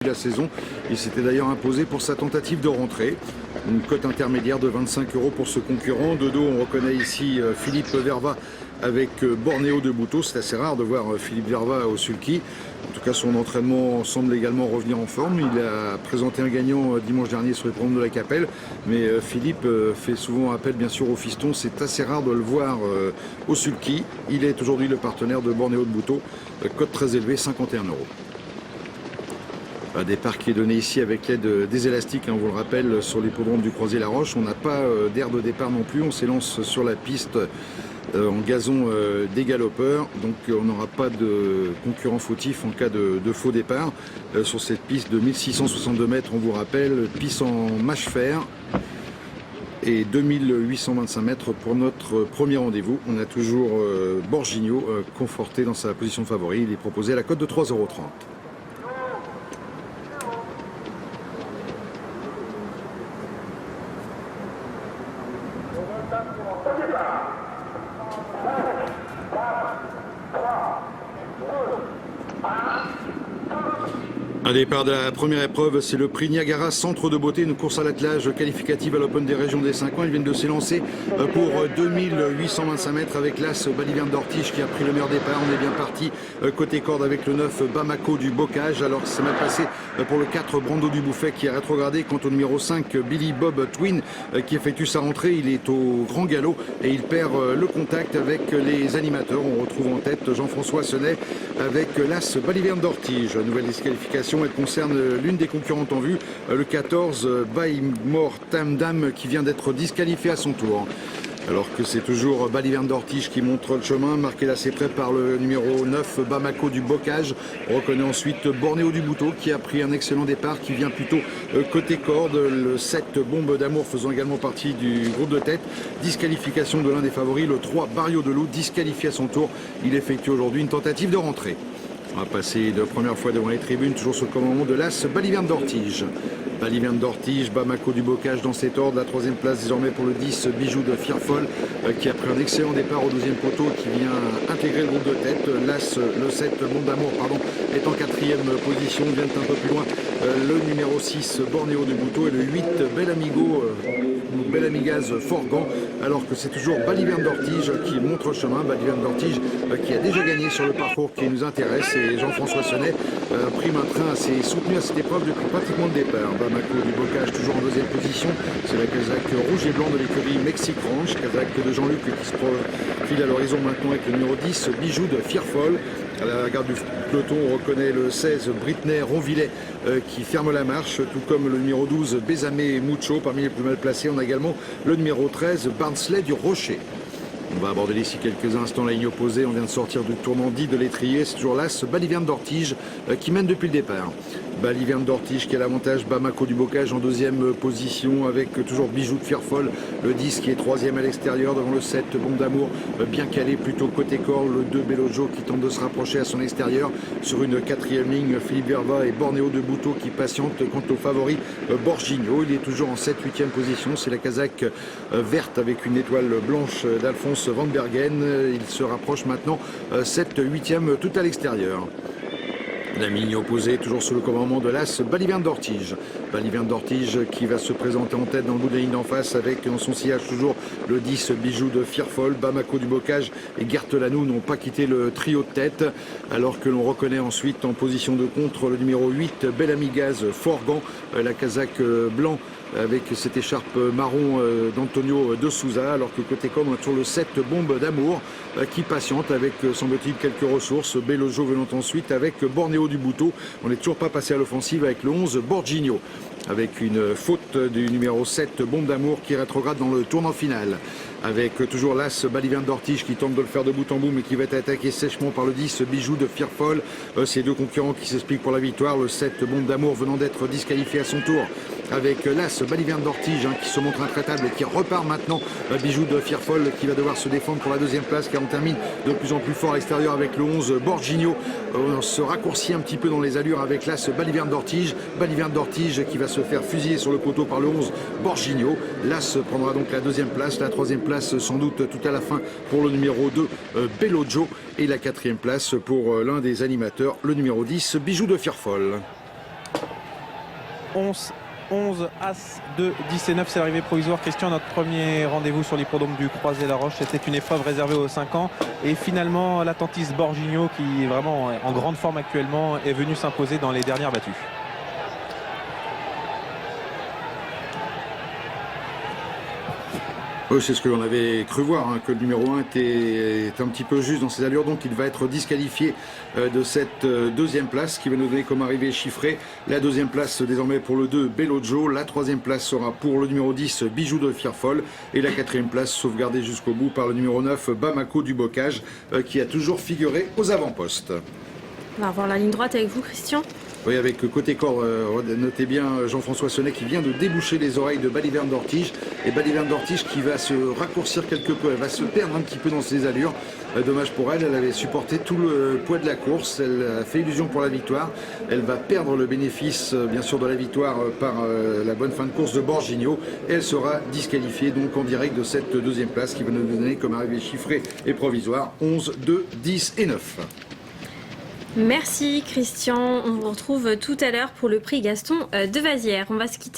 la saison. Il s'était d'ailleurs imposé pour sa tentative de rentrée. Une cote intermédiaire de 25 € pour ce concurrent. De dos, on reconnaît ici Philippe Verva avec Bornéo de Bouteau. C'est assez rare de voir Philippe Verva au sulky. En tout cas, son entraînement semble également revenir en forme. Il a présenté un gagnant dimanche dernier sur les programmes de la Capelle. Mais Philippe fait souvent appel, bien sûr, au fiston. C'est assez rare de le voir au sulky. Il est aujourd'hui le partenaire de Bornéo de Bouteau. Cote très élevée, 51 €. Un départ qui est donné ici avec l'aide des élastiques, on vous le rappelle, sur l'hippodrome du Croisé-la-Roche. On n'a pas d'air de départ non plus. On s'élance sur la piste en gazon des galopeurs, donc on n'aura pas de concurrent fautif en cas de faux départ. Sur cette piste de 1662 mètres, on vous rappelle, piste en mâche-fer et 2825 mètres pour notre premier rendez-vous. On a toujours Borginio conforté dans sa position de favori. Il est proposé à la cote de 3,30 €. Un départ de la première épreuve, c'est le prix Niagara Centre de Beauté, une course à l'attelage qualificative à l'Open des régions des 5 ans. Ils viennent de s'élancer pour 2825 mètres avec l'As Balivian d'Ortige qui a pris le meilleur départ. On est bien parti côté corde avec le 9 Bamako du Bocage, alors que c'est mal passé pour le 4 Brando du Bouffet qui est rétrogradé. Quant au numéro 5 Billy Bob Twin qui effectue sa rentrée, il est au grand galop et il perd le contact avec les animateurs. On retrouve en tête Jean-François Senet avec l'As Balivian d'Ortige. Nouvelle disqualification. Elle concerne l'une des concurrentes en vue, le 14 Baymore Tamdam qui vient d'être disqualifié à son tour. Alors que c'est toujours Balivian d'Ortige qui montre le chemin, marqué d'assez près par le numéro 9 Bamako du Bocage. On reconnaît ensuite Bornéo du Bouteau qui a pris un excellent départ, qui vient plutôt côté corde. Le 7 Bombe d'Amour faisant également partie du groupe de tête. Disqualification de l'un des favoris, le 3 Barrio de Loup, disqualifié à son tour. Il effectue aujourd'hui une tentative de rentrée. On va passer de première fois devant les tribunes, toujours sous le commandement de l'As Balivian d'Ortige. Balivian d'Ortige, Bamako du Bocage dans cet ordre. La troisième place désormais pour le 10 Bijou de Firfol qui a pris un excellent départ au 12e poteau, qui vient intégrer le groupe de tête. L'As, le 7 Monde d'Amour, est en 4e position. Vient un peu plus loin le numéro 6 Bornéo de Bouteau et le 8 Bel Amigaz Forgan, alors que c'est toujours Balivian d'Ortige qui montre le chemin. Balivian d'Ortige qui a déjà gagné sur le parcours qui nous intéresse, et Jean-François Senet prime un train assez soutenu à cette épreuve depuis pratiquement le départ. Bamako du Bocage toujours en 2e position, c'est la casaque rouge et blanc de l'écurie Mexic Ranch, casaque de Jean-Luc qui se profile à l'horizon maintenant avec le numéro 10 Bijou de Firfol. À la garde du peloton, on reconnaît le 16 Britney Ronvillet qui ferme la marche, tout comme le numéro 12 Bézamé Mucho. Parmi les plus mal placés, on a également le numéro 13 Barnsley du Rocher. On va aborder d'ici quelques instants la ligne opposée. On vient de sortir du tournant dit de l'étrier. C'est toujours l'As Balivian d'Ortige qui mène depuis le départ. Balivian d'Ortige qui a l'avantage, Bamako du Bocage en 2e position avec toujours Bijou de Firfol, le 10 qui est 3e à l'extérieur devant le 7 Bombe d'Amour bien calé plutôt côté corde, le 2 Belojo qui tente de se rapprocher à son extérieur sur une 4e ligne, Philippe Verva et Bornéo de Bouteau qui patientent. Quant au favori Borginio, il est toujours en 7-8e position, c'est la casaque verte avec une étoile blanche d'Alphonse Van Bergen. Il se rapproche maintenant 7-8e tout à l'extérieur. La ligne opposée, toujours sous le commandement de l'As Balivian d'Ortige. Balivian d'Ortige qui va se présenter en tête dans le bout de la ligne d'en face avec dans son sillage toujours le 10 Bijou de Firfol. Bamako du Bocage et Gertelanou n'ont pas quitté le trio de tête, alors que l'on reconnaît ensuite en position de contre le numéro 8 Bel Amigaz Forgan, la casaque blanc avec cette écharpe marron d'Antonio de Souza, alors que côté com on a toujours le 7 Bombe d'Amour qui patiente avec semble-t-il quelques ressources. Belojo venant ensuite avec Bornéo du Bouteau. On n'est toujours pas passé à l'offensive avec le 11 Borginio, avec une faute du numéro 7 Bombe d'Amour qui rétrograde dans le tournant final, avec toujours l'As Balivian d'Ortige qui tente de le faire de bout en bout mais qui va être attaqué sèchement par le 10 Bijou de Firfol. Ces deux concurrents qui s'expliquent pour la victoire, le 7 Bombe d'Amour venant d'être disqualifié à son tour, avec l'As Balivian d'Ortige qui se montre intraitable et qui repart maintenant. Bijou de Firfol qui va devoir se défendre pour la 2e place, car on termine de plus en plus fort à l'extérieur avec le 11 Borginio. On se raccourcit un petit peu dans les allures avec l'As Balivian d'Ortige. Balivian d'Ortige qui va se faire fusiller sur le poteau par le 11 Borginio. L'As prendra donc la 2e place, la 3e place sans doute tout à la fin pour le numéro 2 Belojo, et la 4e place pour l'un des animateurs, le numéro 10 Bijou de Firfol. 11, As, 2, 10 et 9, c'est l'arrivée provisoire. Christian, notre premier rendez-vous sur l'hippodrome du Croisé-la-Roche, c'était une épreuve réservée aux 5 ans. Et finalement, l'Attentis Borgigno, qui est vraiment en grande forme actuellement, est venu s'imposer dans les dernières battues. Oui, c'est ce que l'on avait cru voir, hein, que le numéro 1 est un petit peu juste dans ses allures, donc il va être disqualifié de cette deuxième place qui va nous donner comme arrivée chiffrée. La deuxième place désormais pour le 2, Bellogio. La troisième place sera pour le numéro 10, Bijou de Firefall. Et la quatrième place sauvegardée jusqu'au bout par le numéro 9, Bamako du Bocage, qui a toujours figuré aux avant-postes. On va revoir la ligne droite avec vous, Christian. Oui, avec côté corps, notez bien Jean-François Sonnet qui vient de déboucher les oreilles de Baliverne d'Ortige. Et Baliverne d'Ortige qui va se raccourcir quelque peu, elle va se perdre un petit peu dans ses allures. Dommage pour elle, elle avait supporté tout le poids de la course, elle a fait illusion pour la victoire. Elle va perdre le bénéfice, bien sûr, de la victoire par la bonne fin de course de Borgigno. Et elle sera disqualifiée donc en direct de cette deuxième place qui va nous donner comme arrivée chiffrée et provisoire 11, 2, 10 et 9. Merci Christian, on vous retrouve tout à l'heure pour le prix Gaston de Vazières. On va se quitter.